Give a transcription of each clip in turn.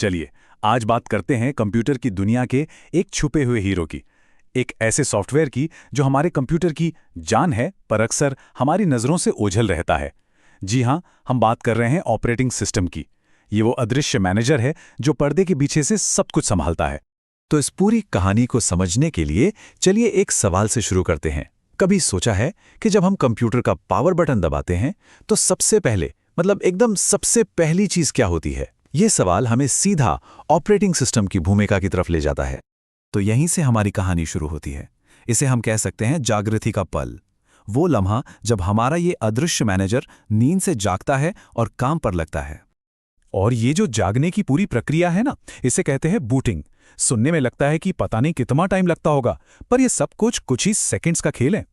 चलिए, आज बात करते हैं कंप्यूटर की दुनिया के एक छुपे हुए हीरो की। एक ऐसे सॉफ्टवेयर की जो हमारे कंप्यूटर की जान है पर अक्सर हमारी नज़रों से ओझल रहता है। जी हाँ, हम बात कर रहे हैं ऑपरेटिंग सिस्टम की। ये वो अदृश्य मैनेजर है जो पर्दे के पीछे से सब कुछ संभालता है। तो इस पूरी कहानी को समझने के लिए चलिए एक सवाल से शुरू करते हैं। कभी सोचा है कि जब हम कंप्यूटर का पावर बटन दबाते हैं तो सबसे पहले एकदम सबसे पहली चीज क्या होती है? ये सवाल हमें सीधा ऑपरेटिंग सिस्टम की भूमिका की तरफ ले जाता है। तो यहीं से हमारी कहानी शुरू होती है। इसे हम कह सकते हैं जागृति का पल। वो लम्हा जब हमारा ये अदृश्य मैनेजर नींद से जागता है और काम पर लगता है। और ये जो जागने की पूरी प्रक्रिया है ना, इसे कहते हैं बूटिंग। सुनने में लगता है कि पता नहीं कितना टाइम लगता होगा, पर यह सब कुछ ही सेकंड्स का खेल है।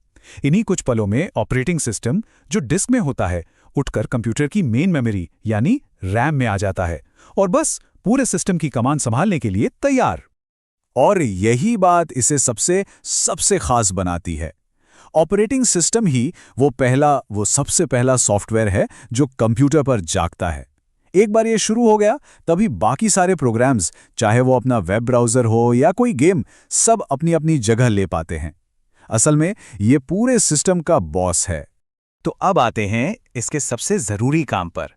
इन्हीं कुछ पलों में ऑपरेटिंग सिस्टम जो डिस्क में होता है उठकर कंप्यूटर की मेन मेमोरी यानी रैम में आ जाता है और बस पूरे सिस्टम की कमान संभालने के लिए तैयार। और यही बात इसे सबसे सबसे खास बनाती है। ऑपरेटिंग सिस्टम ही वो सबसे पहला सॉफ्टवेयर है जो कंप्यूटर पर जागता है। एक बार ये शुरू हो गया तभी बाकी सारे प्रोग्राम्स, चाहे वो अपना वेब ब्राउज़र हो या कोई गेम, सब अपनी अपनी जगह ले पाते हैं। असल में ये पूरे सिस्टम का बॉस है। तो अब आते हैं इसके सबसे जरूरी काम पर।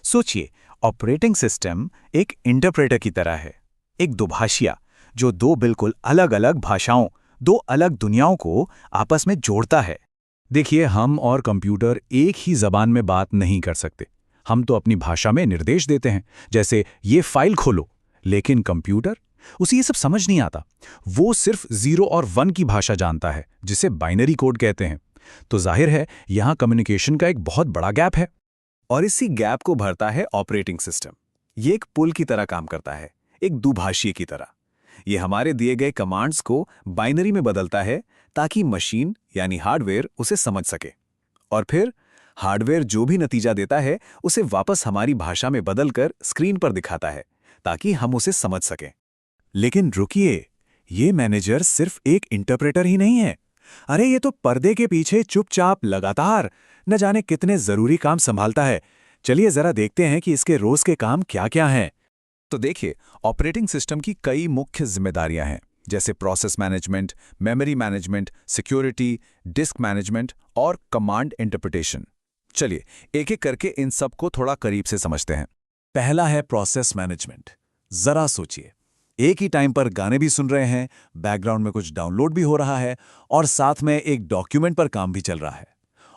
सोचिए, ऑपरेटिंग सिस्टम एक इंटरप्रेटर की तरह है, एक दुभाषिया जो दो बिल्कुल अलग अलग भाषाओं, दो अलग दुनियाओं को आपस में जोड़ता है। देखिए, हम और कंप्यूटर एक ही जबान में बात नहीं कर सकते। हम तो अपनी भाषा में निर्देश देते हैं, जैसे ये फाइल खोलो, लेकिन कंप्यूटर उसे ये सब समझ नहीं आता। वो सिर्फ 0 और 1 की भाषा जानता है, जिसे बाइनरी कोड कहते हैं। तो जाहिर है यहां कम्युनिकेशन का एक बहुत बड़ा गैप है। और इसी गैप को भरता है ऑपरेटिंग सिस्टम। ये एक पुल की तरह काम करता है, एक दुभाषी की तरह। ये हमारे दिए गए कमांड्स को बाइनरी में बदलता है ताकि मशीन यानी हार्डवेयर उसे समझ सके। और फिर हार्डवेयर जो भी नतीजा देता है उसे वापस हमारी भाषा में बदलकर स्क्रीन पर दिखाता है ताकि हम उसे समझ सकें। लेकिन रुकिए, ये मैनेजर सिर्फ एक इंटरप्रेटर ही नहीं है। अरे ये तो पर्दे के पीछे चुपचाप लगातार न जाने कितने जरूरी काम संभालता है। चलिए जरा देखते हैं कि इसके रोज के काम क्या क्या हैं। तो देखिए, ऑपरेटिंग सिस्टम की कई मुख्य जिम्मेदारियां हैं, जैसे process management, memory management, security, disc management और कमांड इंटरप्रिटेशन। चलिए एक एक करके इन सब को थोड़ा करीब से समझते हैं। पहला है प्रोसेस मैनेजमेंट। जरा सोचिए, एक ही टाइम पर गाने भी सुन रहे हैं, बैकग्राउंड में कुछ डाउनलोड भी हो रहा है और साथ में एक डॉक्यूमेंट पर काम भी चल रहा है।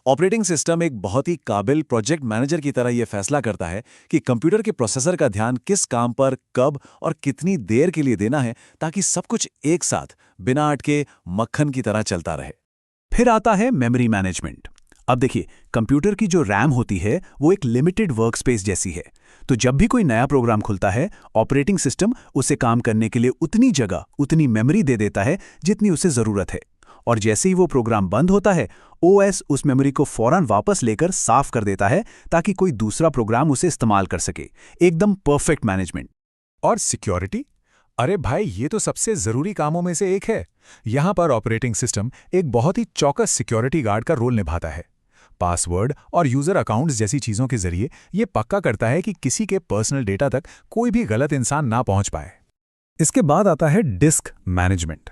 ऑपरेटिंग सिस्टम एक बहुत ही काबिल प्रोजेक्ट मैनेजर की तरह यह फैसला करता है कि कंप्यूटर के प्रोसेसर का ध्यान किस काम पर कब और कितनी देर के लिए देना है, ताकि सब कुछ एक साथ बिना अटके मक्खन की तरह चलता रहे। फिर आता है मेमोरी मैनेजमेंट। अब देखिए, कंप्यूटर की जो रैम होती है वो एक लिमिटेड वर्कस्पेस जैसी है। तो जब भी कोई नया प्रोग्राम खुलता है, ऑपरेटिंग सिस्टम उसे काम करने के लिए उतनी जगह, उतनी मेमोरी दे देता है जितनी उसे जरूरत है। और जैसे ही वो प्रोग्राम बंद होता है, ओएस उस मेमोरी को फौरन वापस लेकर साफ कर देता है ताकि कोई दूसरा प्रोग्राम उसे इस्तेमाल कर सके। एकदम परफेक्ट मैनेजमेंट। और सिक्योरिटी? अरे भाई, ये तो सबसे जरूरी कामों में से एक है। यहां पर ऑपरेटिंग सिस्टम एक बहुत ही चौकस सिक्योरिटी गार्ड का रोल निभाता है। पासवर्ड और यूजर अकाउंट्स जैसी चीजों के जरिए ये पक्का करता है कि किसी के पर्सनल डेटा तक कोई भी गलत इंसान ना पहुंच पाए। इसके बाद आता है डिस्क मैनेजमेंट।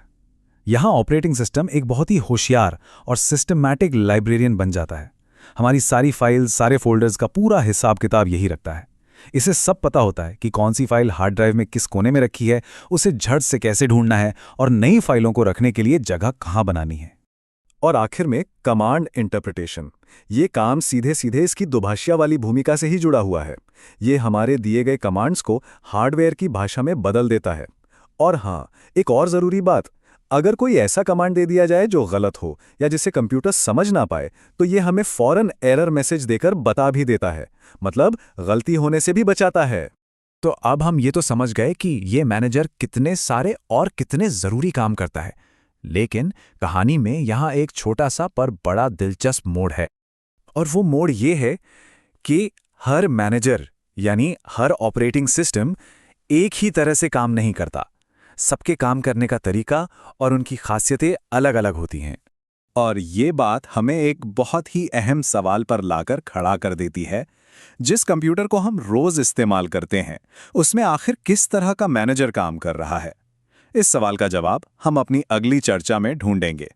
यहां ऑपरेटिंग सिस्टम एक बहुत ही होशियार और सिस्टमैटिक लाइब्रेरियन बन जाता है। हमारी सारी फाइल्स, सारे फोल्डर्स का पूरा हिसाब किताब यही रखता है। इसे सब पता होता है कि कौन सी फाइल हार्ड ड्राइव में किस कोने में रखी है, उसे झट से कैसे ढूंढना है और नई फाइलों को रखने के लिए जगह कहां बनानी है। और आखिर में कमांड इंटरप्रिटेशन। ये काम सीधे सीधे इसकी दुभाषिया वाली भूमिका से ही जुड़ा हुआ है। ये हमारे दिए गए कमांड्स को हार्डवेयर की भाषा में बदल देता है। और हाँ, एक और ज़रूरी बात, अगर कोई ऐसा कमांड दे दिया जाए जो गलत हो या जिसे कंप्यूटर समझ ना पाए, तो ये हमें फौरन एरर मैसेज देकर बता भी देता है। मतलब गलती होने से भी बचाता है। तो अब हम ये तो समझ गए कि ये मैनेजर कितने सारे और कितने ज़रूरी काम करता है। लेकिन कहानी में यहाँ एक छोटा सा पर बड़ा दिलचस्प मोड़ है। और वो मोड़ ये है कि हर मैनेजर यानी हर ऑपरेटिंग सिस्टम एक ही तरह से काम नहीं करता। सबके काम करने का तरीका और उनकी खासियतें अलग अलग होती हैं। और ये बात हमें एक बहुत ही अहम सवाल पर लाकर खड़ा कर देती है जिस कंप्यूटर को हम रोज इस्तेमाल करते हैं, उसमें आखिर किस तरह का मैनेजर काम कर रहा है? इस सवाल का जवाब हम अपनी अगली चर्चा में ढूंढेंगे।